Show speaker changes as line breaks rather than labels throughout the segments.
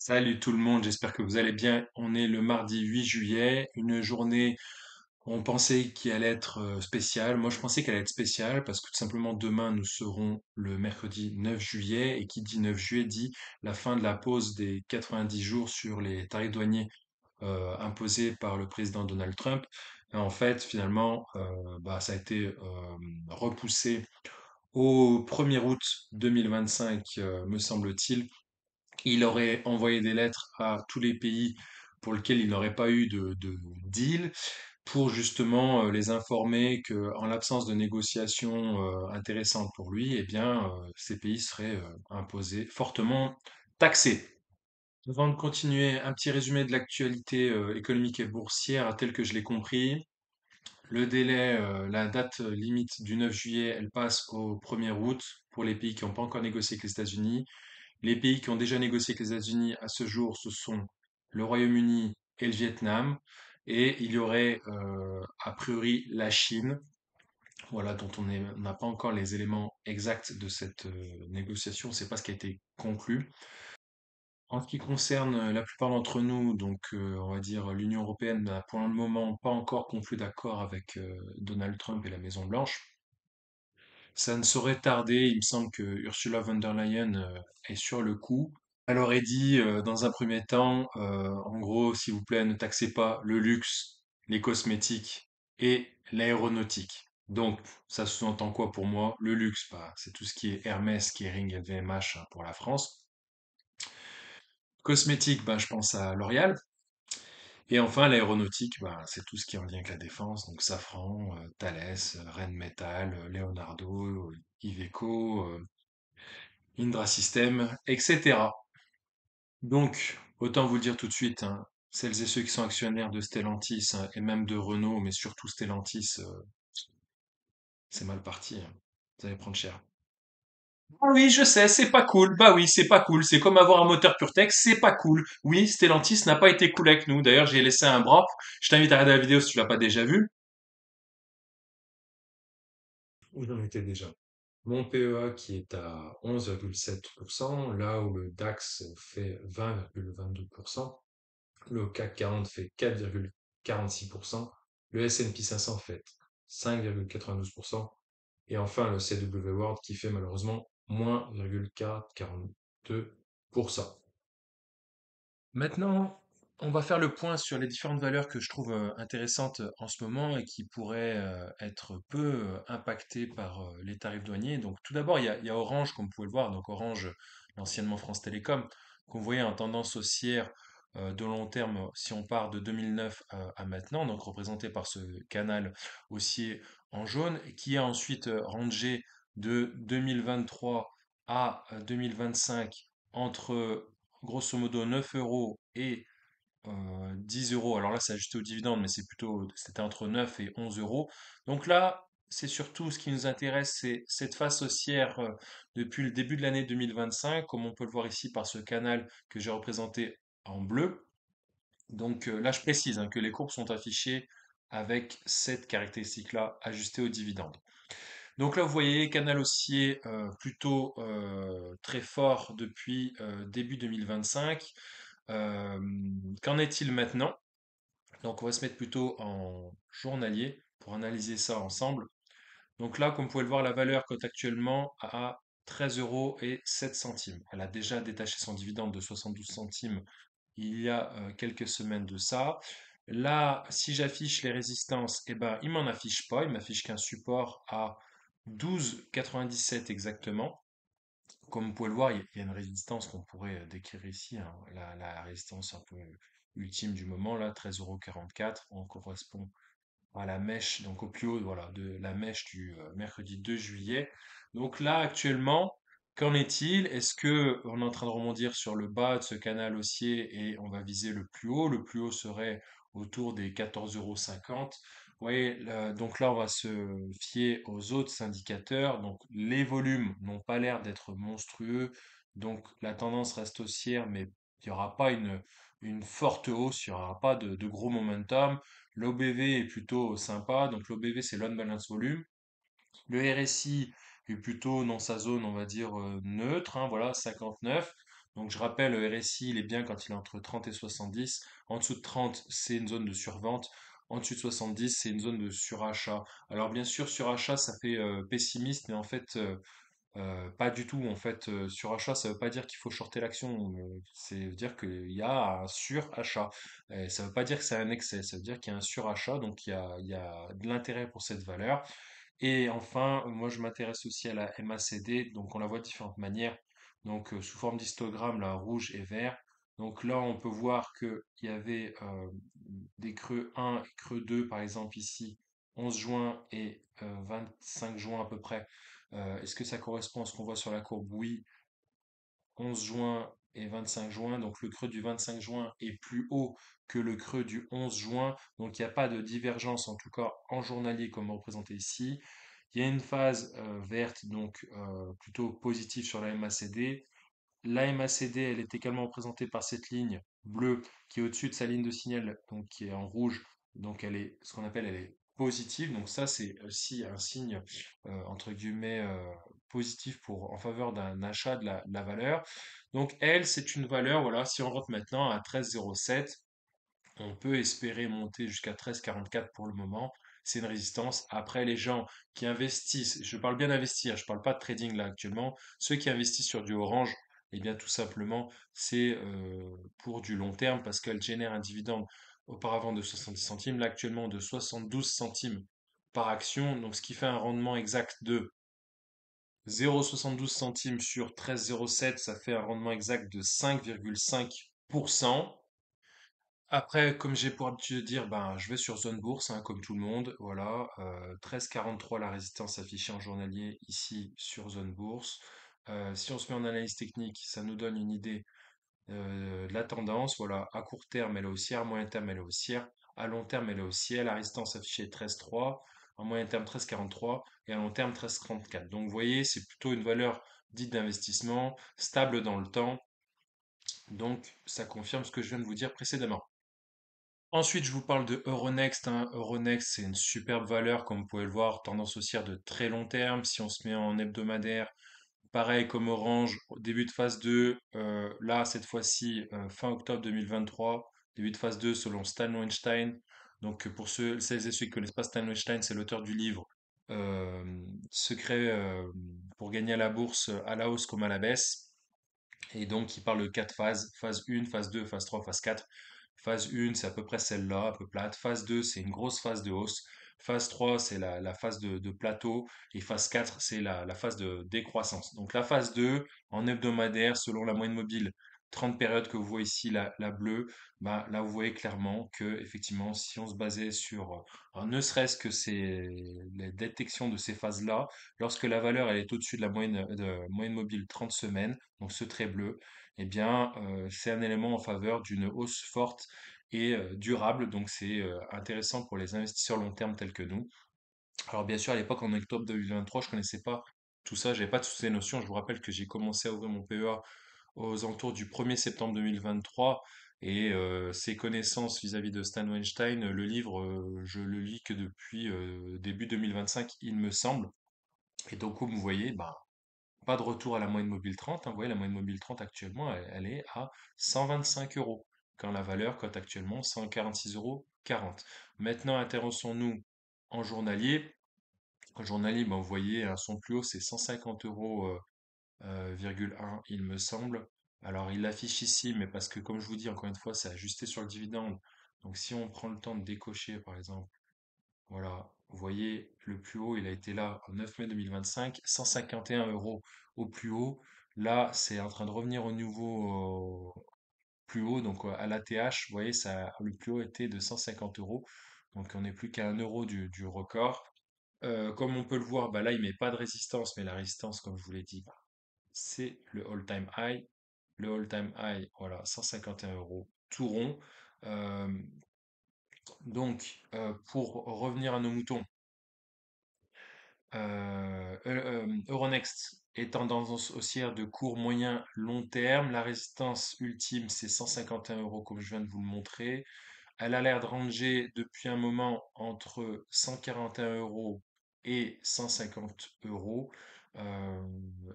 Salut tout le monde, j'espère que vous allez bien. On est le mardi 8 juillet, une journée, on pensait qu'elle allait être spéciale. Moi, je pensais qu'elle allait être spéciale parce que tout simplement demain, nous serons le mercredi 9 juillet et qui dit 9 juillet dit la fin de la pause des 90 jours sur les tarifs douaniers imposés par le président Donald Trump. Et en fait, finalement, ça a été repoussé au 1er août 2025, me semble-t-il. Il aurait envoyé des lettres à tous les pays pour lesquels il n'aurait pas eu de deal pour justement les informer que, en l'absence de négociations intéressantes pour lui, eh bien, ces pays seraient imposés, fortement taxés. Avant de continuer, un petit résumé de l'actualité économique et boursière telle que je l'ai compris. Le délai, la date limite du 9 juillet, elle passe au 1er août pour les pays qui n'ont pas encore négocié avec les États-Unis. Les pays qui ont déjà négocié avec les États-Unis à ce jour, ce sont le Royaume-Uni et le Vietnam. Et il y aurait a priori la Chine, voilà, dont on n'a pas encore les éléments exacts de cette négociation, on ne sait pas ce qui a été conclu. En ce qui concerne la plupart d'entre nous, donc on va dire l'Union européenne n'a pour le moment pas encore conclu d'accord avec Donald Trump et la Maison Blanche. Ça ne saurait tarder, il me semble que Ursula von der Leyen est sur le coup. Elle aurait dit dans un premier temps, en gros, s'il vous plaît, ne taxez pas le luxe, les cosmétiques et l'aéronautique. Donc, ça sous-entend quoi pour moi? Le luxe, bah, c'est tout ce qui est Hermès, Kering, LVMH hein, pour la France. Cosmétiques, bah, je pense à L'Oréal. Et enfin, l'aéronautique, bah, c'est tout ce qui est en lien avec la défense, donc Safran, Thales, Rheinmetall, Leonardo, Iveco, Indra System, etc. Donc, autant vous le dire tout de suite, hein, celles et ceux qui sont actionnaires de Stellantis et même de Renault, mais surtout Stellantis, c'est mal parti, hein. Vous allez prendre cher. Ah oui, je sais, c'est pas cool. Bah oui, c'est pas cool. C'est comme avoir un moteur PureTech, c'est pas cool. Oui, Stellantis n'a pas été cool avec nous. D'ailleurs, j'ai laissé un bras. Je t'invite à regarder la vidéo si tu l'as pas déjà vue. Où j'en étais déjà? Mon PEA qui est à 11,7%, là où le DAX fait 20,22%. Le CAC 40 fait 4,46%, le S&P 500 fait 5,92%, et enfin le CW World qui fait malheureusement moins 0,42%. Maintenant, on va faire le point sur les différentes valeurs que je trouve intéressantes en ce moment et qui pourraient être peu impactées par les tarifs douaniers. Donc, tout d'abord, il y a Orange, comme vous pouvez le voir. Donc, Orange, l'anciennement France Télécom, qu'on voyait en tendance haussière de long terme si on part de 2009 à maintenant, donc représenté par ce canal haussier en jaune, et qui a ensuite rangé de 2023 à 2025 entre grosso modo 9 euros et 10 euros. Alors là, c'est ajusté au dividende, mais c'était entre 9 et 11 euros. Donc là, c'est surtout ce qui nous intéresse, c'est cette phase haussière depuis le début de l'année 2025, comme on peut le voir ici par ce canal que j'ai représenté en bleu. Donc là, je précise hein, que les courbes sont affichées avec cette caractéristique-là ajustée au dividende. Donc là, vous voyez, canal haussier plutôt très fort depuis début 2025. Euh, Qu'en est-il maintenant? Donc on va se mettre plutôt en journalier pour analyser ça ensemble. Donc là, comme vous pouvez le voir, la valeur cote actuellement à 13 euros et 7 centimes. Elle a déjà détaché son dividende de 72 centimes il y a quelques semaines de ça. Là, si j'affiche les résistances, eh ben, il m'en affiche pas. Il m'affiche qu'un support à 12,97 exactement. Comme vous pouvez le voir, il y a une résistance qu'on pourrait décrire ici, hein, la résistance un peu ultime du moment, là, 13,44 €. On correspond à la mèche, donc au plus haut, voilà, de la mèche du mercredi 2 juillet. Donc là, actuellement, qu'en est-il? Est-ce que on est en train de rebondir sur le bas de ce canal haussier et on va viser le plus haut? Le plus haut serait autour des 14,50 €. Vous voyez, donc là, on va se fier aux autres indicateurs. Donc les volumes n'ont pas l'air d'être monstrueux. Donc la tendance reste haussière, mais il n'y aura pas une forte hausse, il n'y aura pas de gros momentum. L'OBV est plutôt sympa, donc l'OBV c'est l'on-balance volume. Le RSI est plutôt dans sa zone, on va dire, neutre, hein, voilà, 59. Donc je rappelle, le RSI, il est bien quand il est entre 30 et 70. En dessous de 30, c'est une zone de survente. En dessus de 70, c'est une zone de surachat. Alors bien sûr, surachat, ça fait pessimiste, mais en fait, pas du tout. En fait, surachat, ça veut pas dire qu'il faut shorter l'action. C'est veut dire qu'il y a un surachat. Et ça veut pas dire que c'est un excès. Ça veut dire qu'il y a un surachat. Donc il y a de l'intérêt pour cette valeur. Et enfin, moi je m'intéresse aussi à la MACD, donc on la voit de différentes manières, donc sous forme d'histogramme, là, rouge et vert. Donc là, on peut voir qu'il y avait des creux 1 et creux 2, par exemple ici, 11 juin et 25 juin à peu près. Est-ce que ça correspond à ce qu'on voit sur la courbe? Oui, 11 juin et 25 juin. Donc le creux du 25 juin est plus haut que le creux du 11 juin. Donc il n'y a pas de divergence, en tout cas en journalier comme représenté ici. Il y a une phase verte, donc plutôt positive sur la MACD. La MACD, elle est également représentée par cette ligne bleue qui est au-dessus de sa ligne de signal, donc qui est en rouge. Donc elle est ce qu'on appelle elle est positive. Donc ça c'est aussi un signe entre guillemets positif pour en faveur d'un achat de la valeur. Donc elle c'est une valeur voilà si on rentre maintenant à 13,07 on peut espérer monter jusqu'à 13,44 pour le moment. C'est une résistance. Après, les gens qui investissent, je parle bien d'investir, je parle pas de trading là actuellement. Ceux qui investissent sur du orange, eh bien tout simplement, c'est pour du long terme parce qu'elle génère un dividende auparavant de 70 centimes, là actuellement de 72 centimes par action. Donc ce qui fait un rendement exact de 0,72 centimes sur 13,07, ça fait un rendement exact de 5,5%. Après, comme j'ai pour habitude de dire, ben, je vais sur zone bourse, hein, comme tout le monde. Voilà, 13,43 la résistance affichée en journalier ici sur zone bourse. Si on se met en analyse technique, ça nous donne une idée de la tendance. Voilà, à court terme, elle est haussière, à moyen terme, elle est haussière, à long terme, elle est haussière. La résistance affichée est 13,3, à moyen terme 13,43 et à long terme 13,34. Donc, vous voyez, c'est plutôt une valeur dite d'investissement, stable dans le temps. Donc, ça confirme ce que je viens de vous dire précédemment. Ensuite, je vous parle de Euronext, hein. Euronext, c'est une superbe valeur, comme vous pouvez le voir, tendance haussière de très long terme. Si on se met en hebdomadaire, pareil comme Orange, au début de phase 2, là, cette fois-ci, fin octobre 2023, début de phase 2 selon Stan Weinstein. Donc, pour celles et ceux qui ne connaissent pas Stan Weinstein, c'est l'auteur du livre euh, Secret pour gagner à la bourse à la hausse comme à la baisse. Et donc, il parle de quatre phases. Phase 1, phase 2, phase 3, phase 4. Phase 1, c'est à peu près celle-là, un peu plate. Phase 2, c'est une grosse phase de hausse. Phase 3, c'est la phase de plateau. Et phase 4, c'est la phase de décroissance. Donc la phase 2, en hebdomadaire, selon la moyenne mobile, 30 périodes que vous voyez ici, la bleue, bah, là vous voyez clairement que effectivement, si on se basait sur ne serait-ce que les détections de ces phases-là, lorsque la valeur elle est au-dessus de la moyenne mobile 30 semaines, donc ce trait bleu, eh bien, c'est un élément en faveur d'une hausse forte et durable. Donc, c'est intéressant pour les investisseurs long terme tels que nous. Alors, bien sûr, à l'époque, en octobre 2023, je connaissais pas tout ça, j'avais pas toutes ces notions. Je vous rappelle que j'ai commencé à ouvrir mon PEA aux alentours du 1er septembre 2023. Et ces connaissances vis-à-vis de Stan Weinstein, le livre, je le lis que depuis début 2025, il me semble. Et donc, comme vous voyez, bah, pas de retour à la moyenne mobile 30, hein. Vous voyez, la moyenne mobile 30 actuellement, elle est à 125 euros, quand la valeur cote actuellement 146,40 euros. Maintenant, intéressons-nous en journalier. En journalier, ben, vous voyez, son plus haut, c'est 150 euros, 1, il me semble. Alors, il l'affiche ici, mais parce que, comme je vous dis, encore une fois, c'est ajusté sur le dividende. Donc, si on prend le temps de décocher, par exemple, voilà, vous voyez, le plus haut, il a été là au 9 mai 2025, 151 euros au plus haut. Là, c'est en train de revenir au niveau plus haut, donc à l'ATH, vous voyez, ça, le plus haut était de 150 euros. Donc on n'est plus qu'à 1 euro du record. Comme on peut le voir, bah là, il met pas de résistance, mais la résistance, comme je vous l'ai dit, bah, c'est le all-time high. Le all-time high, voilà, 151 euros, tout rond. Euh, donc, pour revenir à nos moutons, Euronext est en tendance haussière de court, moyen, long terme. La résistance ultime, c'est 151 euros, comme je viens de vous le montrer. Elle a l'air de ranger depuis un moment entre 141 euros et 150 euros.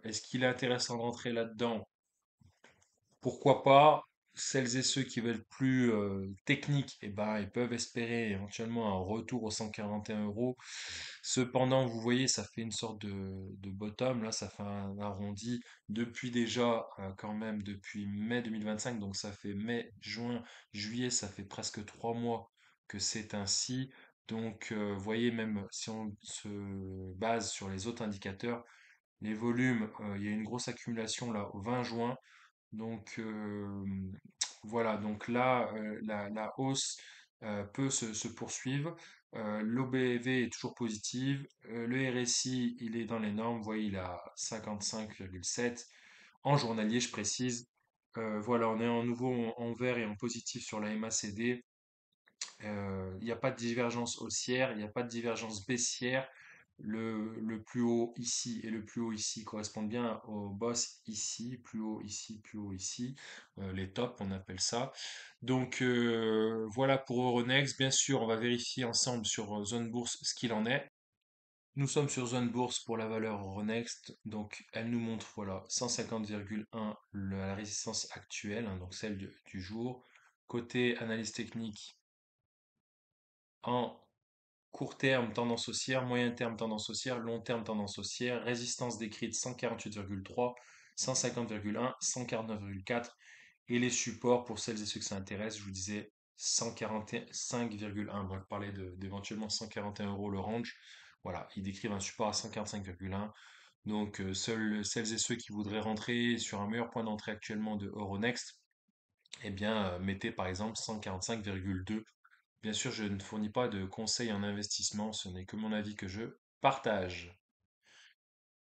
Est-ce qu'il est intéressant de rentrer là-dedans? pourquoi pas, celles et ceux qui veulent plus technique, eh ben, ils peuvent espérer éventuellement un retour aux 141 euros. Cependant, vous voyez, ça fait une sorte de bottom, là, ça fait un arrondi depuis déjà, quand même, depuis mai 2025, donc ça fait mai, juin, juillet, ça fait presque 3 mois que c'est ainsi. Donc, vous voyez, même si on se base sur les autres indicateurs, les volumes, il y a une grosse accumulation là au 20 juin. Donc voilà, donc là, la hausse peut se poursuivre. L'OBV est toujours positive. Le RSI, il est dans les normes. Vous voyez, il est à 55,7. En journalier, je précise. Voilà, on est en nouveau en vert et en positif sur la MACD. Il n'y a pas de divergence haussière, il n'y a pas de divergence baissière. Le plus haut ici et le plus haut ici correspondent bien au boss ici, plus haut ici, les tops on appelle ça. Donc voilà pour Euronext. Bien sûr, on va vérifier ensemble sur Zone Bourse ce qu'il en est. Nous sommes sur Zone Bourse pour la valeur Euronext, donc elle nous montre voilà 150,1 la résistance actuelle, hein, donc celle du jour. Côté analyse technique, en court terme, tendance haussière, moyen terme, tendance haussière, long terme, tendance haussière, résistance décrite 148,3, 150,1, 149,4 et les supports pour celles et ceux que ça intéresse, je vous disais 145,1. Bref, parler d'éventuellement 141 euros le range. Voilà, ils décrivent un support à 145,1. Donc, seuls celles et ceux qui voudraient rentrer sur un meilleur point d'entrée actuellement de Euronext, eh bien, mettez par exemple 145,2. Bien sûr, je ne fournis pas de conseils en investissement, ce n'est que mon avis que je partage.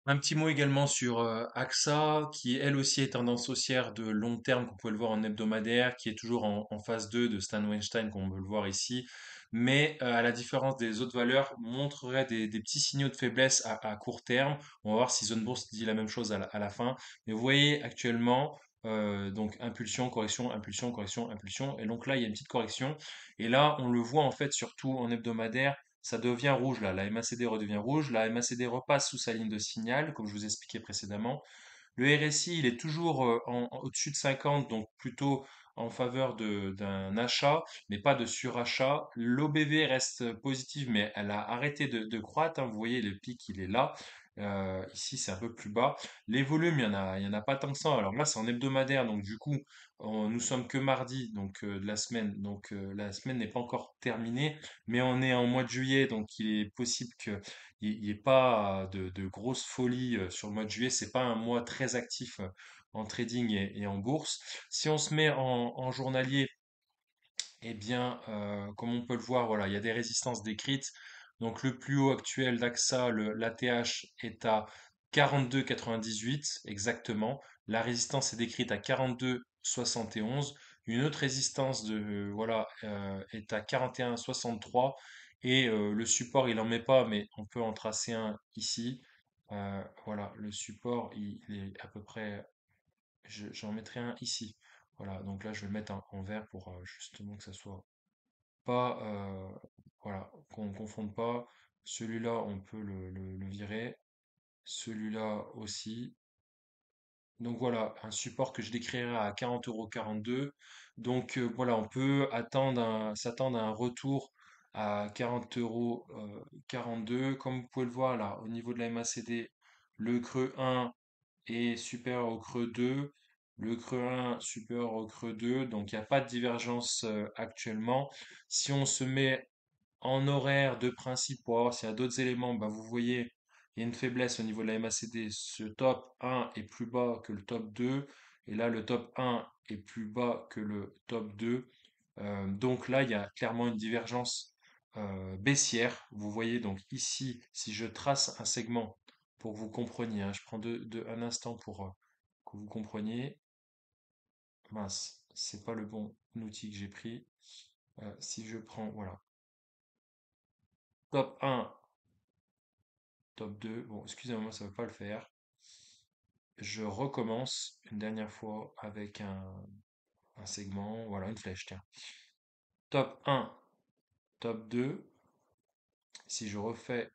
Un petit mot également sur AXA, qui elle aussi est tendance haussière de long terme, qu'on peut le voir en hebdomadaire, qui est toujours en phase 2 de Stan Weinstein, comme on peut le voir ici, mais à la différence des autres valeurs, montrerait des petits signaux de faiblesse à court terme. On va voir si Zone Bourse dit la même chose à la fin. Mais vous voyez actuellement, donc impulsion, correction, impulsion, correction, impulsion, et donc là il y a une petite correction, et là on le voit en fait surtout en hebdomadaire ça devient rouge là, la MACD redevient rouge, la MACD repasse sous sa ligne de signal, comme je vous expliquais précédemment. Le RSI, il est toujours au-dessus de 50, donc plutôt en faveur d'un achat, mais pas de surachat. L'OBV reste positive, mais elle a arrêté de croître, hein. Vous voyez, le pic, il est là. Ici, c'est un peu plus bas. Les volumes, il y en a pas tant que ça. Alors là, c'est en hebdomadaire, donc du coup, nous sommes que mardi, donc de la semaine. Donc la semaine n'est pas encore terminée, mais on est en mois de juillet, donc il est possible qu'il n'y ait pas de grosses folies sur le mois de juillet. C'est pas un mois très actif en trading et en bourse. Si on se met en journalier, eh bien, comme on peut le voir, voilà, il y a des résistances décrites. Donc le plus haut actuel d'AXA, l'ATH, est à 42,98 exactement. La résistance est décrite à 42,71. Une autre résistance voilà, est à 41,63. Et le support, il n'en met pas, mais on peut en tracer un ici. Voilà, le support, il est à peu près j'en mettrai un ici. Voilà, donc là je vais le mettre en vert pour justement que ça soit pas, voilà, qu'on ne confonde pas. Celui-là, on peut le virer. Celui-là aussi. Donc voilà, un support que je décrirai à 40,42 €. Donc voilà, on peut s'attendre à un retour à 40,42 €. Comme vous pouvez le voir là, au niveau de la MACD, le creux 1 est supérieur au creux 2, le creux 1 supérieur au creux 2, donc il n'y a pas de divergence actuellement. Si on se met en horaire de principe pour voir s'il y a d'autres éléments, bah vous voyez, il y a une faiblesse au niveau de la MACD. Ce top 1 est plus bas que le top 2, et là le top 1 est plus bas que le top 2. Donc là, il y a clairement une divergence baissière. Vous voyez donc ici, si je trace un segment pour que vous compreniez, hein, je prends un instant pour que vous compreniez. Mince, c'est pas le bon outil que j'ai pris. Si je prends, voilà, top 1, top 2. Bon, excusez-moi, ça ne veut pas le faire. Je recommence une dernière fois avec un segment, voilà, une flèche, tiens. Top 1, top 2. Si je refais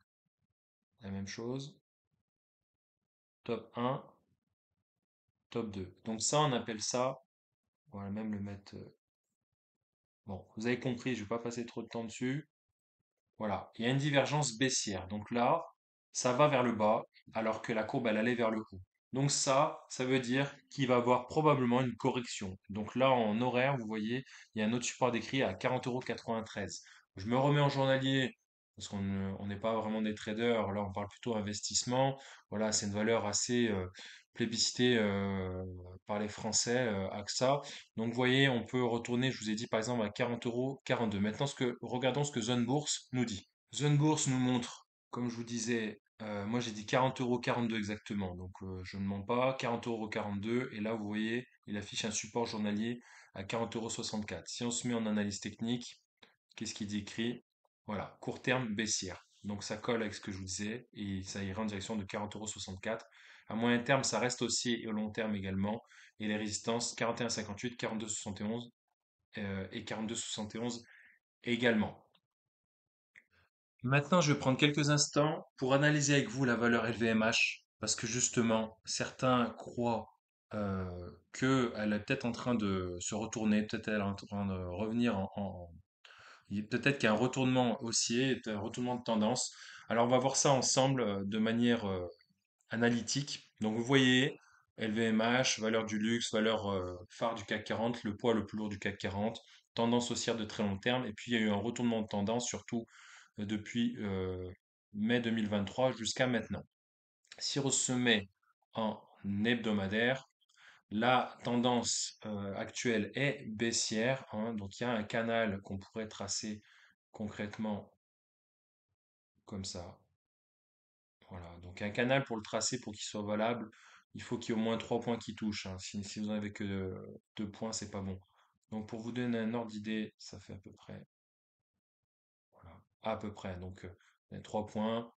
la même chose, top 1, top 2. Donc ça, on appelle ça On va même le mettre. Bon, vous avez compris, je ne vais pas passer trop de temps dessus. Voilà, il y a une divergence baissière. Donc là, ça va vers le bas, alors que la courbe, elle allait vers le haut. Donc ça veut dire qu'il va y avoir probablement une correction. Donc là, en horaire, vous voyez, il y a un autre support décrit à 40,93 €. Je me remets en journalier, parce on n'est pas vraiment des traders, là on parle plutôt investissement. Voilà, c'est une valeur assez plébiscitée par les Français, AXA. Donc, vous voyez, on peut retourner, je vous ai dit par exemple à 40,42 €. Maintenant, regardons ce que Zone Bourse nous dit. Zone Bourse nous montre, comme je vous disais, moi j'ai dit 40,42 € exactement, donc je ne mens pas, 40,42 €, et là vous voyez, il affiche un support journalier à 40,64 €. Si on se met en analyse technique, qu'est-ce qu'il dit écrit? Voilà, court terme baissière. Donc ça colle avec ce que je vous disais, et ça ira en direction de 40,64 €. À moyen terme, ça reste haussier et au long terme également, et les résistances 41,58, 42,71 et 42,71 également. Maintenant, je vais prendre quelques instants pour analyser avec vous la valeur LVMH, parce que justement, certains croient qu'elle est peut-être en train de se retourner, peut-être elle est en train de revenir peut-être qu'il y a un retournement haussier, un retournement de tendance. Alors, on va voir ça ensemble de manière analytique. Donc, vous voyez, LVMH, valeur du luxe, valeur phare du CAC 40, le poids le plus lourd du CAC 40, tendance haussière de très long terme. Et puis, il y a eu un retournement de tendance, surtout depuis mai 2023 jusqu'à maintenant. Si on se met en hebdomadaire, la tendance actuelle est baissière, hein. Donc il y a un canal qu'on pourrait tracer concrètement comme ça. Voilà, donc un canal pour le tracer, pour qu'il soit valable, il faut qu'il y ait au moins 3 points qui touchent, hein. Si vous n'en avez que 2 points, c'est pas bon. Donc pour vous donner un ordre d'idée, ça fait à peu près, voilà, à peu près. Donc 3 points.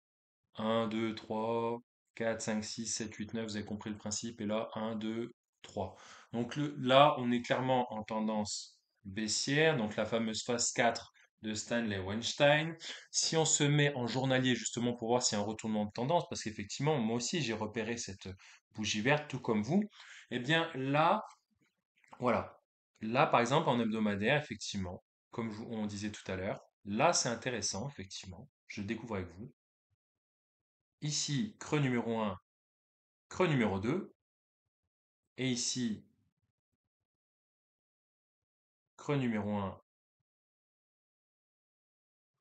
1, 2, 3, 4, 5, 6, 7, 8, 9, vous avez compris le principe. Et là, 1, 2, 3. Donc là, on est clairement en tendance baissière, donc la fameuse phase 4 de Stanley Weinstein. Si on se met en journalier justement pour voir s'il y a un retournement de tendance, parce qu'effectivement, moi aussi, j'ai repéré cette bougie verte, tout comme vous, eh bien là, voilà. Là, par exemple, en hebdomadaire, effectivement, comme on disait tout à l'heure, là, c'est intéressant, effectivement. Je découvre avec vous. Ici, creux numéro 1, creux numéro 2, et ici, creux numéro 1,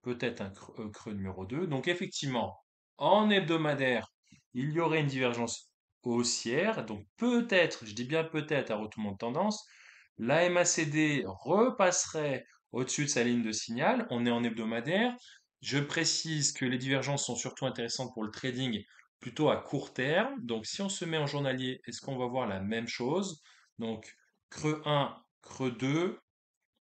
peut-être un creux numéro 2. Donc effectivement, en hebdomadaire, il y aurait une divergence haussière, donc peut-être, je dis bien peut-être, un retournement de tendance. La MACD repasserait au-dessus de sa ligne de signal. On est en hebdomadaire. Je précise que les divergences sont surtout intéressantes pour le trading plutôt à court terme. Donc si on se met en journalier, est-ce qu'on va voir la même chose? Donc creux 1, creux 2.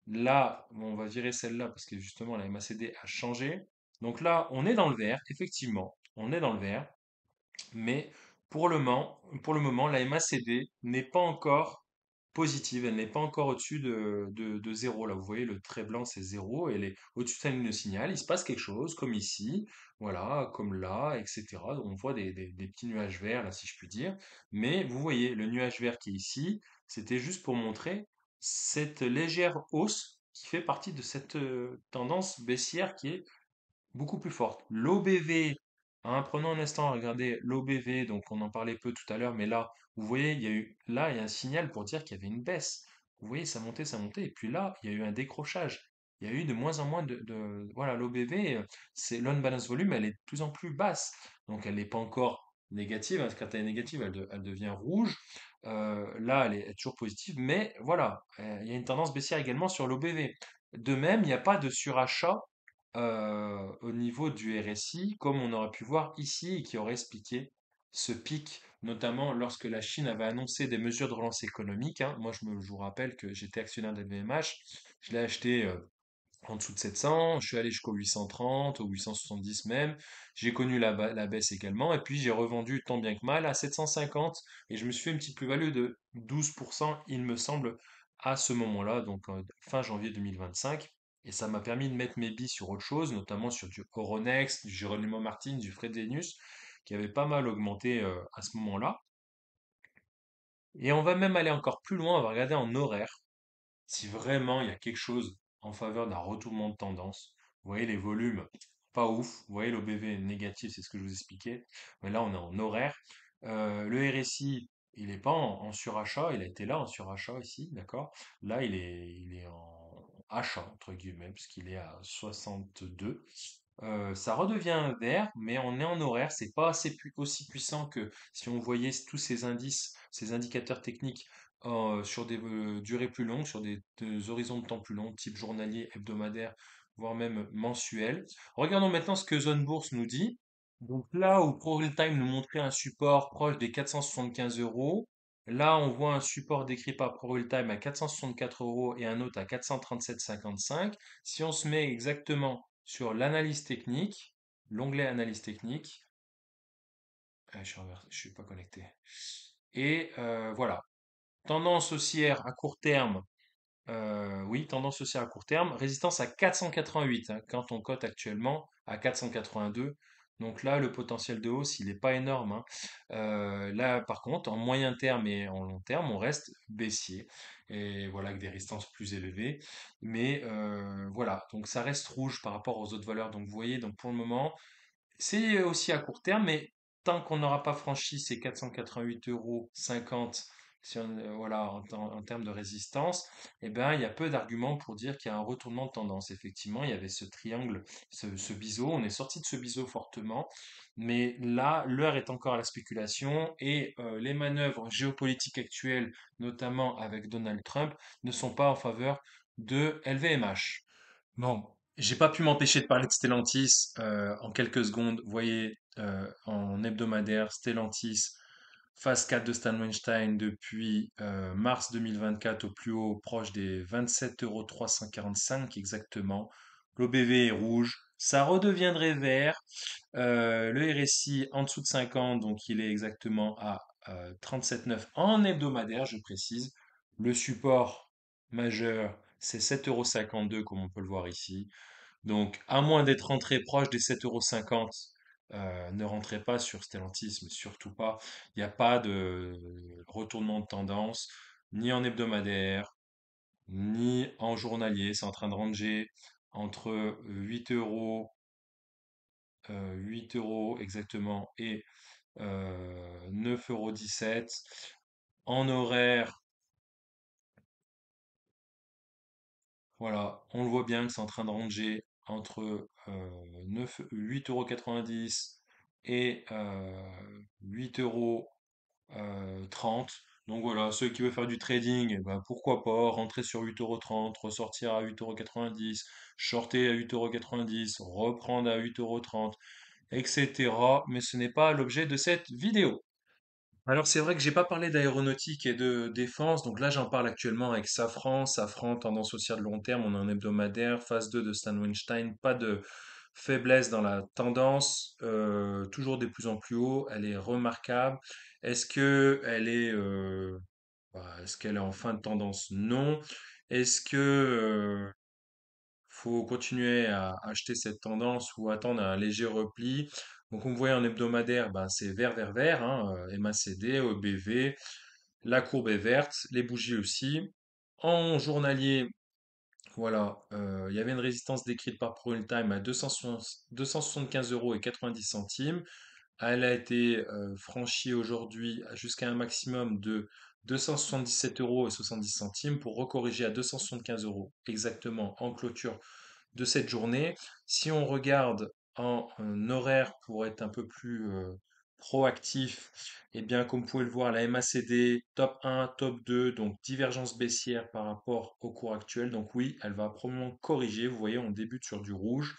Là, bon, on va virer celle-là parce que justement la MACD a changé. Donc là, on est dans le vert, effectivement, on est dans le vert, mais pour le moment, la MACD n'est pas encore positive, elle n'est pas encore au-dessus de 0. Là, vous voyez, le trait blanc, c'est 0, elle est au-dessus de sa ligne de signal, il se passe quelque chose, comme ici, voilà, comme là, etc. On voit des petits nuages verts, là, si je puis dire. Mais vous voyez, le nuage vert qui est ici, c'était juste pour montrer cette légère hausse qui fait partie de cette tendance baissière qui est beaucoup plus forte. L'OBV, hein, prenons un instant à regarder l'OBV, donc on en parlait peu tout à l'heure, mais là, vous voyez, il y a un signal pour dire qu'il y avait une baisse. Vous voyez, ça montait, et puis là, il y a eu un décrochage. Il y a eu de moins en moins voilà, l'OBV, c'est l'unbalance volume, elle est de plus en plus basse. Donc elle n'est pas encore négative, hein, quand elle est négative, elle devient rouge. Là, elle est toujours positive, mais voilà, il y a une tendance baissière également sur l'OBV. De même, il n'y a pas de surachat au niveau du RSI, comme on aurait pu voir ici, et qui aurait expliqué ce pic, notamment lorsque la Chine avait annoncé des mesures de relance économique, hein. Moi, je vous rappelle que j'étais actionnaire d'LVMH, je l'ai acheté en dessous de 700, je suis allé jusqu'au 830, au 870 même, j'ai connu la baisse également, et puis j'ai revendu tant bien que mal à 750, et je me suis fait une petite plus-value de 12%, il me semble, à ce moment-là, donc fin janvier 2025. Et ça m'a permis de mettre mes billes sur autre chose, notamment sur du Euronext, du Geronimo Martin, du Fresenius, qui avait pas mal augmenté à ce moment-là. Et on va même aller encore plus loin, on va regarder en horaire. si vraiment il y a quelque chose en faveur d'un retournement de tendance. Vous voyez les volumes, pas ouf. Vous voyez l'OBV négatif, c'est ce que je vous expliquais. Mais là, on est en horaire. Le RSI, il n'est pas en surachat, il a été là en surachat ici, d'accord? Là, il est en achat, entre guillemets, puisqu'il est à 62. Ça redevient vert, mais on est en horaire, c'est pas aussi puissant que si on voyait tous ces indices, ces indicateurs techniques sur des durées plus longues, sur des horizons de temps plus longs, type journalier, hebdomadaire, voire même mensuel. Regardons maintenant ce que Zone Bourse nous dit. Donc là où ProRealTime nous montrait un support proche des 475 euros, là on voit un support décrit par ProRealTime à 464 euros et un autre à 437,55. Si on se met exactement sur l'analyse technique, l'onglet analyse technique, je suis pas connecté. Et voilà, tendance haussière à court terme. Oui, tendance haussière à court terme. Résistance à 488, hein, quand on cote actuellement à 482. Donc là, le potentiel de hausse, il n'est pas énorme, hein. Là, par contre, en moyen terme et en long terme, on reste baissier. Et voilà, avec des résistances plus élevées. Mais voilà, donc ça reste rouge par rapport aux autres valeurs. Donc vous voyez, donc pour le moment, c'est aussi à court terme, mais tant qu'on n'aura pas franchi ces 488,50 € si voilà, en termes de résistance, eh ben, il y a peu d'arguments pour dire qu'il y a un retournement de tendance. Effectivement, il y avait ce triangle, ce biseau, on est sorti de ce biseau fortement, mais là, l'heure est encore à la spéculation et les manœuvres géopolitiques actuelles, notamment avec Donald Trump, ne sont pas en faveur de LVMH. Bon, j'ai pas pu m'empêcher de parler de Stellantis en quelques secondes. Vous voyez, en hebdomadaire, Stellantis, phase 4 de Stan Weinstein depuis mars 2024 au plus haut, proche des 27,345 € exactement. L'OBV est rouge, ça redeviendrait vert. Le RSI en dessous de 50, donc il est exactement à 37,9 en hebdomadaire, je précise. Le support majeur, c'est 7,52 € comme on peut le voir ici. Donc, à moins d'être rentré proche des 7,50 €, ne rentrez pas sur Stellantis, mais surtout pas. Il n'y a pas de retournement de tendance, ni en hebdomadaire, ni en journalier. C'est en train de ranger entre 8 € exactement et 9,17 €. En horaire, voilà, on le voit bien que c'est en train de ranger entre 8,90 € et 8,30 €. Donc voilà, ceux qui veulent faire du trading, eh ben pourquoi pas, rentrer sur 8,30 €, ressortir à 8,90 €, shorter à 8,90 €, reprendre à 8,30 €, etc. Mais ce n'est pas l'objet de cette vidéo. Alors c'est vrai que j'ai pas parlé d'aéronautique et de défense, donc là j'en parle actuellement avec Safran, Safran tendance haussière de long terme, on est en hebdomadaire, phase 2 de Stan Weinstein, pas de faiblesse dans la tendance, toujours de plus en plus haut, elle est remarquable. Est-ce que elle est, est-ce qu'elle est en fin de tendance? Non. Est-ce que faut continuer à acheter cette tendance ou attendre un léger repli? Donc, on voit en hebdomadaire, ben, c'est vert, vert, vert, hein, MACD, EBV, la courbe est verte, les bougies aussi. En journalier, voilà, il y avait une résistance décrite par ProRealTime à 275 € et 90 centimes. Elle a été franchie aujourd'hui jusqu'à un maximum de 277 € et 70 centimes pour recorriger à 275 € exactement en clôture de cette journée. Si on regarde en horaire pour être un peu plus proactif, eh bien, comme vous pouvez le voir, la MACD, top 1, top 2, donc divergence baissière par rapport au cours actuel. Donc oui, elle va probablement corriger. Vous voyez, on débute sur du rouge.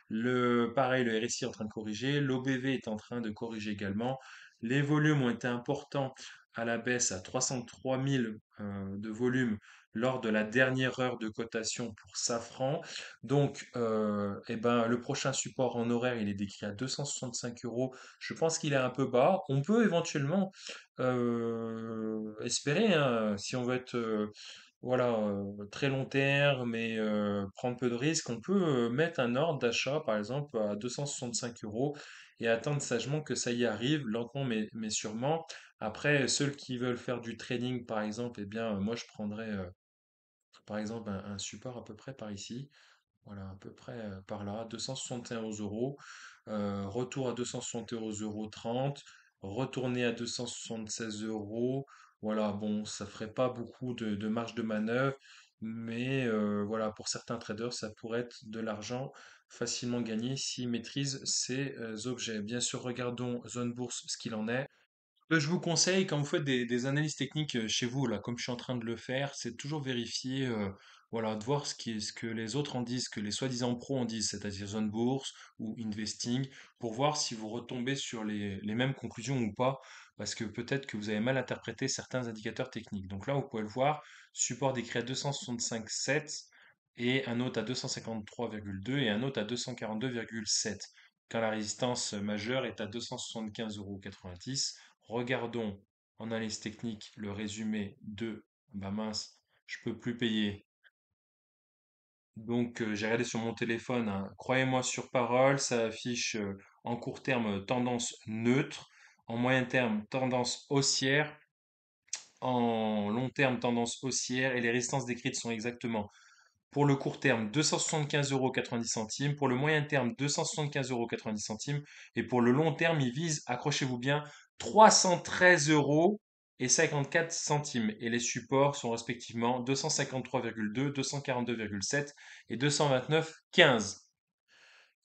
Pareil, le RSI est en train de corriger. L'OBV est en train de corriger également. Les volumes ont été importants à la baisse à 303 000 de volume lors de la dernière heure de cotation pour Safran. Donc, eh ben, le prochain support en horaire, il est décrit à 265 €. Je pense qu'il est un peu bas. On peut éventuellement espérer, hein, si on veut être voilà, très long terme et prendre peu de risques, on peut mettre un ordre d'achat, par exemple, à 265 € et attendre sagement que ça y arrive, lentement mais sûrement. Après, ceux qui veulent faire du trading, par exemple, eh bien, moi, je prendrais par exemple un support à peu près par ici. Voilà, à peu près par là, 271 euros. Retour à 271 euros 30. Retourner à 276 euros. Voilà, bon, ça ferait pas beaucoup de marge de manœuvre, mais voilà, pour certains traders, ça pourrait être de l'argent facilement gagné s'ils maîtrisent ces objets. Bien sûr, regardons Zone Bourse, ce qu'il en est. Je vous conseille, quand vous faites des analyses techniques chez vous, là, comme je suis en train de le faire, c'est de toujours vérifier, voilà, de voir ce que les autres en disent, que les soi-disant pros en disent, c'est-à-dire zone bourse ou investing, pour voir si vous retombez sur les mêmes conclusions ou pas, parce que peut-être que vous avez mal interprété certains indicateurs techniques. Donc là, vous pouvez le voir, support décrit à 265,7 et un autre à 253,2 et un autre à 242,7 quand la résistance majeure est à 275,90 €. Regardons en analyse technique le résumé de bah mince, je peux plus payer. Donc j'ai regardé sur mon téléphone, hein. Croyez-moi sur parole, ça affiche en court terme tendance neutre, en moyen terme tendance haussière, en long terme tendance haussière et les résistances décrites sont exactement pour le court terme, 275,90 €. Pour le moyen terme, 275,90 € Et pour le long terme, il vise, accrochez-vous bien, 313,54 €. Et les supports sont respectivement 253,2, 242,7 et 229,15.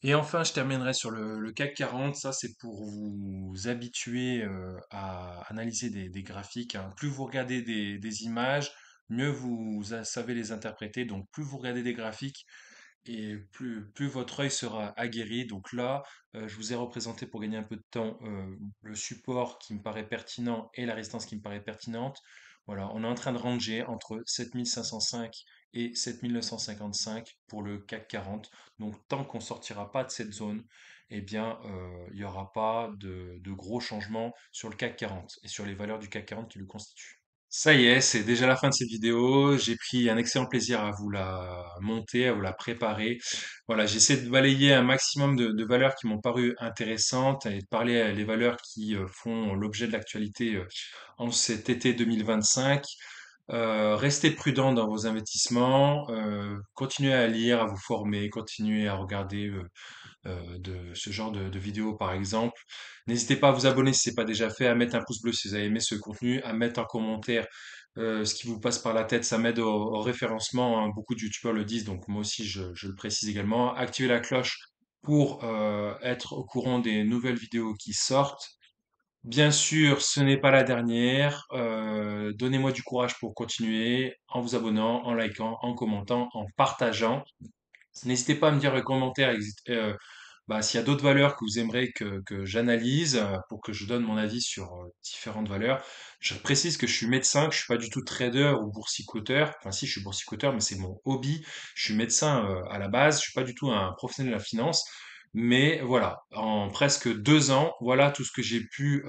Et enfin, je terminerai sur le CAC 40. Ça, c'est pour vous habituer à analyser des graphiques, hein. Plus vous regardez des images, mieux vous savez les interpréter. Donc, plus vous regardez des graphiques, et plus votre œil sera aguerri. Donc là, je vous ai représenté pour gagner un peu de temps le support qui me paraît pertinent et la résistance qui me paraît pertinente. Voilà, on est en train de ranger entre 7505 et 7955 pour le CAC 40. Donc tant qu'on sortira pas de cette zone, eh bien, il n'y aura pas de gros changements sur le CAC 40 et sur les valeurs du CAC 40 qui le constituent. Ça y est, c'est déjà la fin de cette vidéo. J'ai pris un excellent plaisir à vous la monter, à vous la préparer. Voilà, j'essaie de balayer un maximum de valeurs qui m'ont paru intéressantes et de parler les valeurs qui font l'objet de l'actualité en cet été 2025. Restez prudent dans vos investissements, continuez à lire, à vous former, continuez à regarder de ce genre de vidéos par exemple. N'hésitez pas à vous abonner si ce n'est pas déjà fait, à mettre un pouce bleu si vous avez aimé ce contenu, à mettre en commentaire ce qui vous passe par la tête, ça m'aide au référencement, hein. Beaucoup de youtubeurs le disent, donc moi aussi je le précise également. Activez la cloche pour être au courant des nouvelles vidéos qui sortent. Bien sûr, ce n'est pas la dernière. Donnez-moi du courage pour continuer en vous abonnant, en likant, en commentant, en partageant. N'hésitez pas à me dire en commentaire bah, s'il y a d'autres valeurs que vous aimeriez que j'analyse pour que je donne mon avis sur différentes valeurs. Je précise que je suis médecin, que je suis pas du tout trader ou boursicoteur. Enfin si, je suis boursicoteur, mais c'est mon hobby. Je suis médecin à la base. Je suis pas du tout un professionnel de la finance. Mais voilà, en presque 2 ans, voilà tout ce que j'ai pu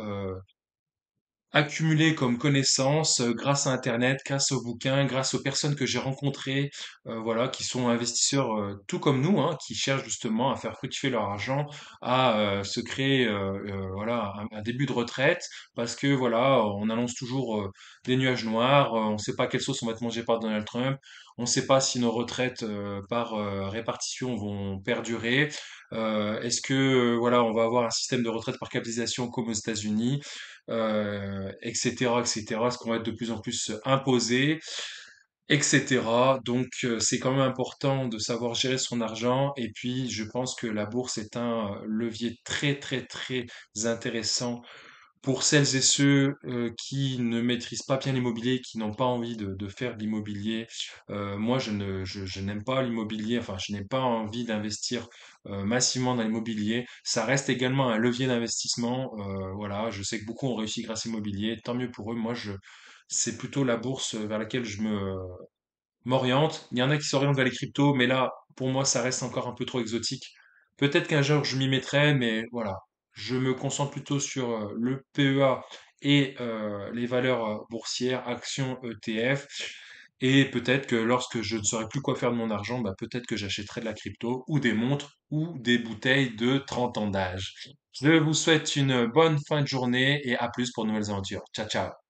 accumulé comme connaissances grâce à Internet, grâce aux bouquins, grâce aux personnes que j'ai rencontrées, voilà, qui sont investisseurs tout comme nous, hein, qui cherchent justement à faire fructifier leur argent, à se créer voilà un début de retraite, parce que voilà, on annonce toujours des nuages noirs, on ne sait pas quelle sauce on va être mangé par Donald Trump, on ne sait pas si nos retraites par répartition vont perdurer. Est-ce que voilà, on va avoir un système de retraite par capitalisation comme aux États-Unis? Etc., etc., ce qu'on va être de plus en plus imposé, etc. Donc, c'est quand même important de savoir gérer son argent. Et puis, je pense que la bourse est un levier très, très, très intéressant pour celles et ceux qui ne maîtrisent pas bien l'immobilier, qui n'ont pas envie de faire de l'immobilier. Moi, je n'aime pas l'immobilier, enfin, je n'ai pas envie d'investir massivement dans l'immobilier. Ça reste également un levier d'investissement. Voilà, je sais que beaucoup ont réussi grâce à l'immobilier, tant mieux pour eux. Moi, c'est plutôt la bourse vers laquelle je m'oriente. Il y en a qui s'orientent vers les cryptos, mais là, pour moi, ça reste encore un peu trop exotique. Peut-être qu'un jour, je m'y mettrai, mais voilà. Je me concentre plutôt sur le PEA et les valeurs boursières, actions, ETF. Et peut-être que lorsque je ne saurais plus quoi faire de mon argent, bah, peut-être que j'achèterai de la crypto ou des montres ou des bouteilles de 30 ans d'âge. Je vous souhaite une bonne fin de journée et à plus pour de nouvelles aventures. Ciao, ciao.